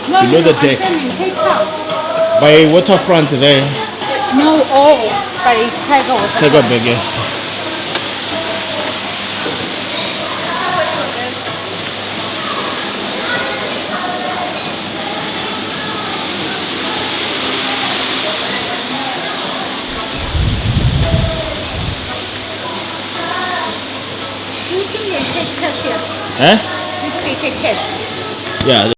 below the deck. By waterfront there. No, oh, by Tiger Tiger Bay, yeah. You think they take cash here? Eh? You think they take cash? Yeah.